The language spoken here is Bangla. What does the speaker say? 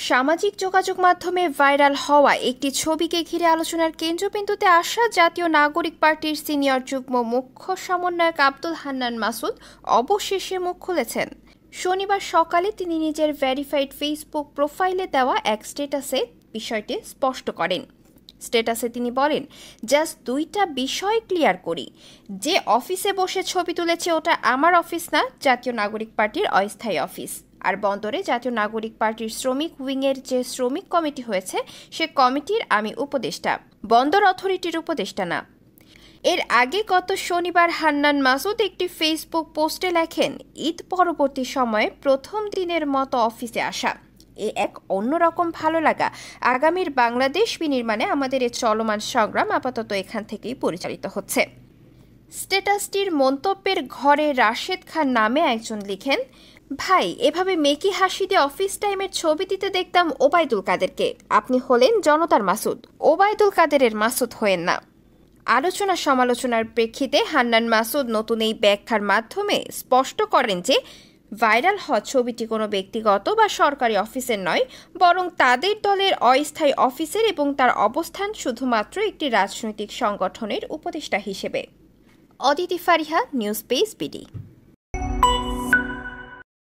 সামাজিক যোগাযোগ মাধ্যমে ভাইরাল হওয়া একটি ছবিকে ঘিরে আলোচনার কেন্দ্রবিন্দুতে আসা জাতীয় নাগরিক পার্টির সিনিয়র যুগ্ম মুখ্য সমন্বয়ক আব্দুল হান্নান মাসুদ অবশেষে মুখ খুলেছেন। শনিবার সকালে তিনি নিজের ভেরিফাইড ফেসবুক প্রোফাইলে দেওয়া এক স্ট্যাটাসে বিষয়টি স্পষ্ট করেন। স্ট্যাটাসে তিনি বলেন, জাস্ট দুইটা বিষয় ক্লিয়ার করি, যে অফিসে বসে ছবি তুলেছে ওটা আমার অফিস না, জাতীয় নাগরিক পার্টির অস্থায়ী অফিস। আর বন্দরে জাতীয় নাগরিক পার্টির শ্রমিক উইংয়ের যে শ্রমিক কমিটি হয়েছে সে কমিটির আমি উপদেষ্টা, বন্দর অথরিটির উপদেষ্টা না। এর আগে গত শনিবার হান্নান মাসুদ একটি ফেসবুক পোস্টে লেখেন, ঈদ পরবর্তী সময়ে প্রথম দিনের মতো অফিসে আসা এ এক অন্যরকম ভালো লাগা। আগামীর বাংলাদেশ বিনির্মাণে আমাদের এই চলমান সংগ্রাম আপাতত এখান থেকেই পরিচালিত হচ্ছে। স্ট্যাটাসটির মন্তব্যের ঘরে রাশেদ খান নামে একজন লিখেন, ভাই এভাবে মেকি হাসি দিয়ে অফিস টাইমের ছবি দিতে দেখতাম ওবায়দুল কাদেরকে, আপনি হলেন জনতার মাসুদ, ওবায়দুল কাদেরের মাসুদ হয়েন না। আলোচনা সমালোচনার প্রেক্ষিতে হান্নান মাসুদ নতুন এই ব্যাখ্যার মাধ্যমে স্পষ্ট করেন যে ভাইরাল হওয়া ছবিটি কোনো ব্যক্তিগত বা সরকারি অফিসের নয়, বরং তাদের দলের অস্থায়ী অফিসের এবং তার অবস্থান শুধুমাত্র একটি রাজনৈতিক সংগঠনের উপদেষ্টা হিসেবে। Aditi Fariha, news page BD.